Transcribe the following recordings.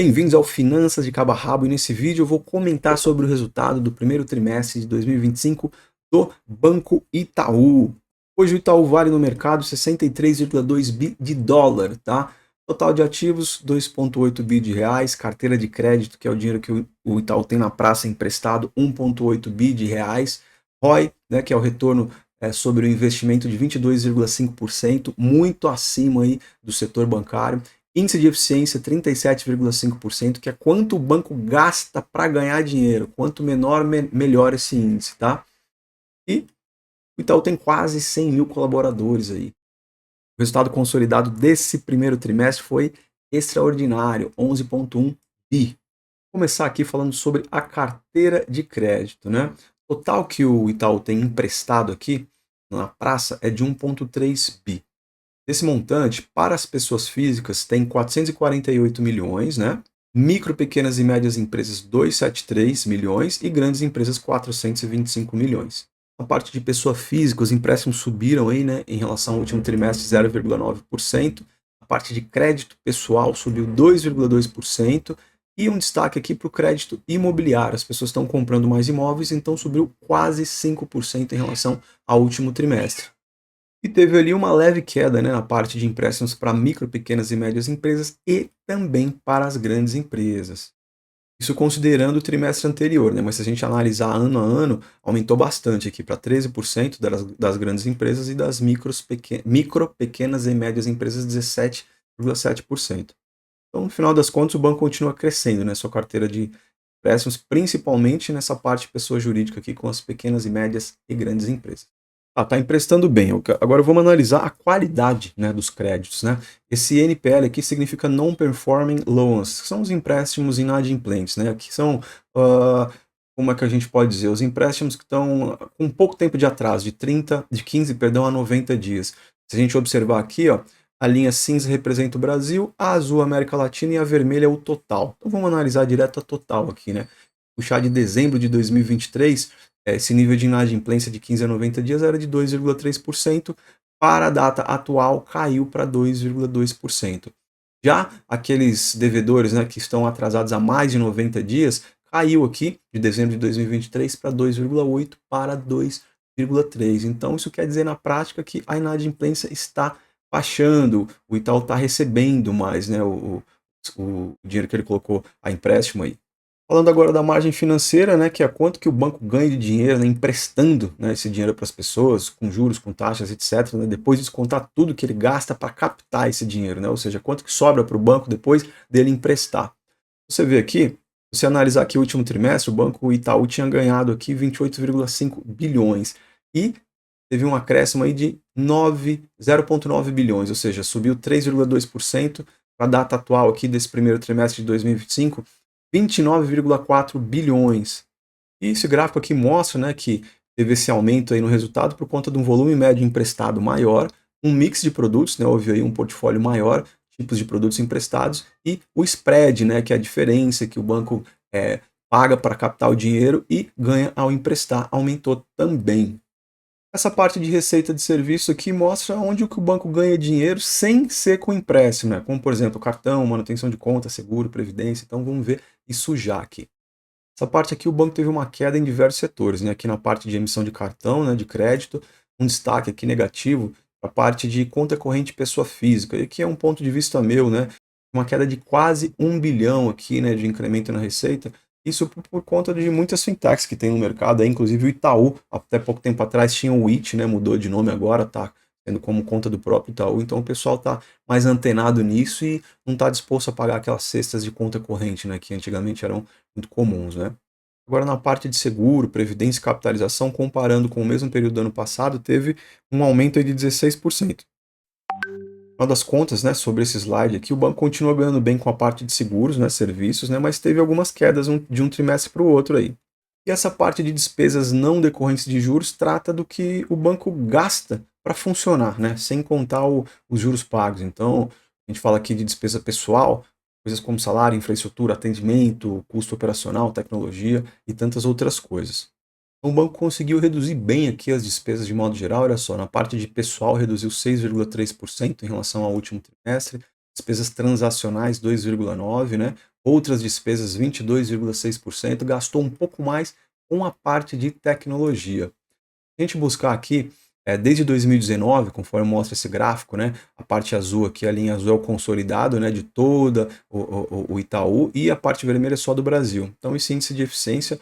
Bem-vindos ao Finanças de Cabo a Rabo e nesse vídeo eu vou comentar sobre o resultado do primeiro trimestre de 2025 do Banco Itaú. Hoje o Itaú vale no mercado 63,2 bi de dólar, tá? Total de ativos 2,8 bi de reais, carteira de crédito, que é o dinheiro que o Itaú tem na praça emprestado, 1,8 bi de reais, ROI, né, que é o retorno sobre o investimento de 22,5%, muito acima aí do setor bancário. Índice de eficiência 37,5%, que é quanto o banco gasta para ganhar dinheiro. Quanto menor, melhor esse índice, tá? E o Itaú tem quase 100 mil colaboradores aí. O resultado consolidado desse primeiro trimestre foi extraordinário, 11,1 bi. Vou começar aqui falando sobre a carteira de crédito, né? O total que o Itaú tem emprestado aqui na praça é de 1,3 bi. Desse montante, para as pessoas físicas, tem 448 milhões, né? Micro, pequenas e médias empresas, 273 milhões e grandes empresas, 425 milhões. Na parte de pessoa física, os empréstimos subiram aí, né, em relação ao último trimestre, 0,9%. A parte de crédito pessoal subiu 2,2%. E um destaque aqui para o crédito imobiliário. As pessoas estão comprando mais imóveis, então subiu quase 5% em relação ao último trimestre. E teve ali uma leve queda, né, na parte de empréstimos para micro, pequenas e médias empresas e também para as grandes empresas. Isso considerando o trimestre anterior, né, mas se a gente analisar ano a ano, aumentou bastante aqui para 13% das grandes empresas e das micro, pequenas e médias empresas 17,7%. Então, no final das contas, o banco continua crescendo, né, sua carteira de empréstimos, principalmente nessa parte de pessoa jurídica aqui com as pequenas e médias e grandes empresas. Tá emprestando bem. Agora vamos analisar a qualidade, né, dos créditos, né? Esse NPL aqui significa Non-Performing Loans, que são os empréstimos inadimplentes, né? Aqui são, como é que a gente pode dizer? Os empréstimos que estão com pouco tempo de atraso, de 15, perdão, a 90 dias. Se a gente observar aqui, ó, a linha cinza representa o Brasil, a azul a América Latina e a vermelha é o total. Então vamos analisar direto a total aqui, né? Puxar de dezembro de 2023, esse nível de inadimplência de 15 a 90 dias era de 2,3%, para a data atual caiu para 2,2%. Já aqueles devedores, né, que estão atrasados há mais de 90 dias, caiu aqui de dezembro de 2023 para 2,8% para 2,3%. Então isso quer dizer na prática que a inadimplência está baixando, o Itaú está recebendo mais, né, o dinheiro que ele colocou a empréstimo aí. Falando agora da margem financeira, né, que é quanto que o banco ganha de dinheiro, né, emprestando, né, esse dinheiro para as pessoas, com juros, com taxas, etc., né, depois de descontar tudo que ele gasta para captar esse dinheiro, né, ou seja, quanto que sobra para o banco depois dele emprestar. Você vê aqui, se você analisar aqui o último trimestre, o Banco Itaú tinha ganhado aqui 28,5 bilhões e teve um acréscimo aí de 0,9 bilhões, ou seja, subiu 3,2% para a data atual aqui desse primeiro trimestre de 2025, 29,4 bilhões. E esse gráfico aqui mostra, né, que teve esse aumento aí no resultado por conta de um volume médio emprestado maior, um mix de produtos, né, houve aí um portfólio maior, tipos de produtos emprestados, e o spread, né, que é a diferença que o banco paga para captar o dinheiro e ganha ao emprestar, aumentou também. Essa parte de receita de serviço aqui mostra onde o banco ganha dinheiro sem ser com empréstimo, né? Como, por exemplo, cartão, manutenção de conta, seguro, previdência. Então, vamos ver isso já aqui. Essa parte aqui, o banco teve uma queda em diversos setores, né? Aqui na parte de emissão de cartão, né, de crédito, um destaque aqui negativo para a parte de conta corrente pessoa física. E aqui é um ponto de vista meu, né? Uma queda de quase 1 bilhão aqui, né, de incremento na receita. Isso por conta de muitas fintechs que tem no mercado, inclusive o Itaú, até pouco tempo atrás tinha o IT, né, mudou de nome agora, tá tendo como conta do próprio Itaú, então o pessoal tá mais antenado nisso e não está disposto a pagar aquelas cestas de conta corrente, né, que antigamente eram muito comuns, né. Agora na parte de seguro, previdência e capitalização, comparando com o mesmo período do ano passado, teve um aumento aí de 16%. No final das contas, né, sobre esse slide aqui, o banco continua ganhando bem com a parte de seguros, né, serviços, né, mas teve algumas quedas de um trimestre para o outro aí. E essa parte de despesas não decorrentes de juros trata do que o banco gasta para funcionar, né, sem contar os juros pagos. Então, a gente fala aqui de despesa pessoal, coisas como salário, infraestrutura, atendimento, custo operacional, tecnologia e tantas outras coisas. O banco conseguiu reduzir bem aqui as despesas de modo geral, olha só, na parte de pessoal reduziu 6,3% em relação ao último trimestre, despesas transacionais 2,9%, né? outras despesas 22,6%, gastou um pouco mais com a parte de tecnologia. Se a gente buscar aqui, desde 2019, conforme mostra esse gráfico, né, a parte azul aqui, a linha azul é o consolidado, né, de toda o Itaú, e a parte vermelha é só do Brasil. Então esse índice de eficiência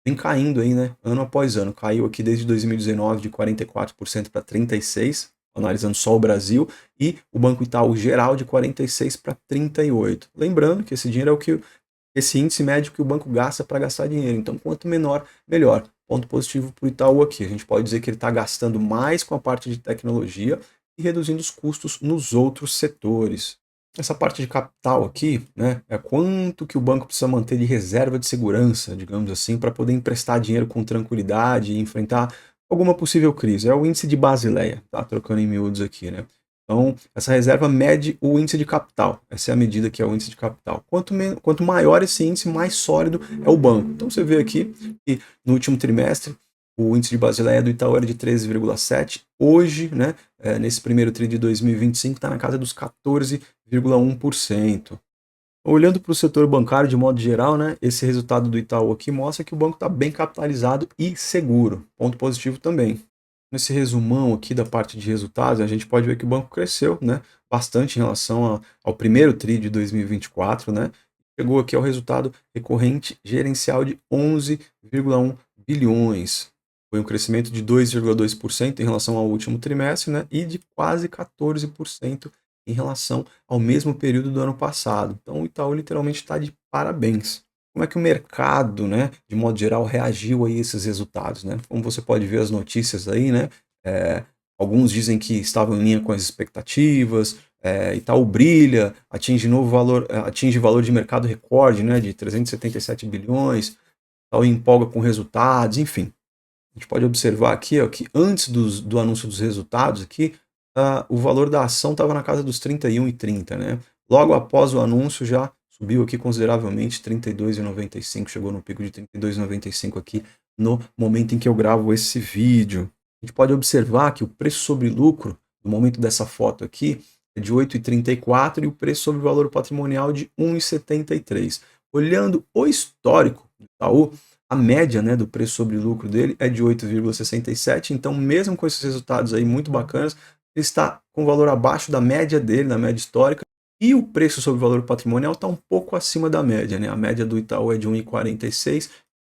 vem caindo aí, né, ano após ano. Caiu aqui desde 2019 de 44% para 36%, analisando só o Brasil, e o Banco Itaú geral de 46% para 38%. Lembrando que esse dinheiro é o que esse índice médio que o banco gasta para gastar dinheiro. Então, quanto menor, melhor. Ponto positivo para o Itaú aqui. A gente pode dizer que ele está gastando mais com a parte de tecnologia e reduzindo os custos nos outros setores. Essa parte de capital aqui, né, é quanto que o banco precisa manter de reserva de segurança, digamos assim, para poder emprestar dinheiro com tranquilidade e enfrentar alguma possível crise. É o índice de Basileia, tá? Trocando em miúdos aqui, né? Então, essa reserva mede o índice de capital. Essa é a medida que é o índice de capital. Quanto maior esse índice, mais sólido é o banco. Então, você vê aqui que no último trimestre, o índice de Basileia do Itaú era de 13,7. Hoje, né, nesse primeiro tri de 2025, está na casa dos 14,1%. Olhando para o setor bancário de modo geral, né, esse resultado do Itaú aqui mostra que o banco está bem capitalizado e seguro. Ponto positivo também. Nesse resumão aqui da parte de resultados, a gente pode ver que o banco cresceu, né, bastante em relação ao primeiro tri de 2024, né, chegou aqui ao resultado recorrente gerencial de 11,1 bilhões. Foi um crescimento de 2,2% em relação ao último trimestre, né, e de quase 14% em relação ao mesmo período do ano passado. Então o Itaú literalmente está de parabéns. Como é que o mercado, né, de modo geral, reagiu a esses resultados, né? Como você pode ver as notícias aí, né? Alguns dizem que estavam em linha com as expectativas, Itaú brilha, atinge valor de mercado recorde, né, de 377 bilhões, Itaú empolga com resultados, enfim. A gente pode observar aqui, ó, que antes do anúncio dos resultados aqui, o valor da ação estava na casa dos 31,30, né? Logo após o anúncio já subiu aqui consideravelmente, 32,95, chegou no pico de 32,95 aqui no momento em que eu gravo esse vídeo. A gente pode observar que o preço sobre lucro, no momento dessa foto aqui, é de 8,34 e o preço sobre valor patrimonial de 1,73. Olhando o histórico do Itaú, a média, né, do preço sobre lucro dele é de 8,67, então mesmo com esses resultados aí muito bacanas, ele está com valor abaixo da média dele, da média histórica, e o preço sobre valor patrimonial está um pouco acima da média, né? A média do Itaú é de 1,46,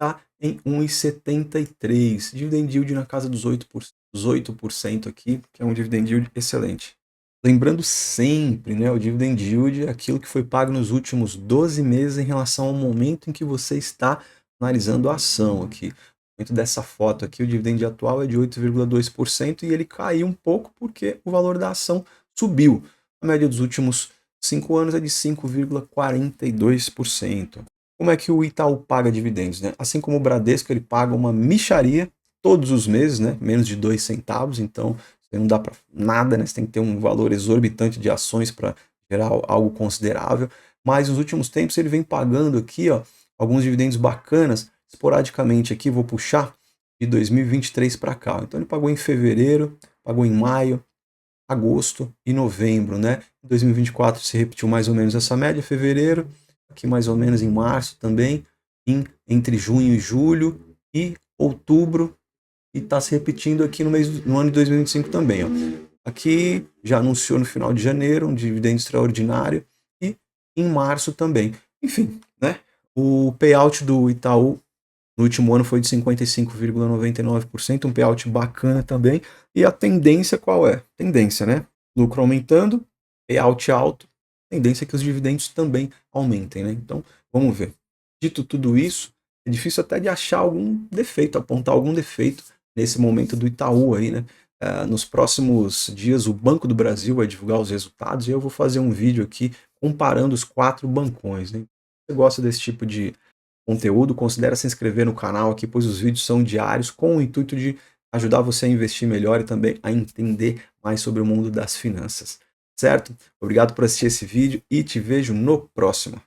está em 1,73. Dividend yield na casa dos 8% aqui, que é um dividend yield excelente. Lembrando sempre, né, o dividend yield é aquilo que foi pago nos últimos 12 meses em relação ao momento em que você está analisando a ação aqui. Dentro dessa foto aqui, o dividend atual é de 8,2% e ele caiu um pouco porque o valor da ação subiu. A média dos últimos 5 anos é de 5,42%. Como é que o Itaú paga dividendos, né? Assim como o Bradesco, ele paga uma mixaria todos os meses, né? Menos de 2 centavos, então não dá para nada, né? Você tem que ter um valor exorbitante de ações para gerar algo considerável. Mas nos últimos tempos ele vem pagando aqui, ó, alguns dividendos bacanas, esporadicamente aqui, vou puxar de 2023 para cá. Então ele pagou em fevereiro, pagou em maio, agosto e novembro, né? Em 2024 se repetiu mais ou menos essa média, fevereiro, aqui mais ou menos em março também, entre junho e julho e outubro, e está se repetindo aqui no ano de 2025 também, ó. Aqui já anunciou no final de janeiro um dividendo extraordinário e em março também. Enfim, né? O payout do Itaú no último ano foi de 55,99%, um payout bacana também. E a tendência qual é? Tendência, né? Lucro aumentando, payout alto, tendência é que os dividendos também aumentem, né? Então, vamos ver. Dito tudo isso, é difícil até de achar algum defeito, apontar algum defeito nesse momento do Itaú aí, né? Nos próximos dias o Banco do Brasil vai divulgar os resultados e eu vou fazer um vídeo aqui comparando os 4 bancões, né? Se você gosta desse tipo de conteúdo, considere se inscrever no canal aqui, pois os vídeos são diários com o intuito de ajudar você a investir melhor e também a entender mais sobre o mundo das finanças, certo? Obrigado por assistir esse vídeo e te vejo no próximo.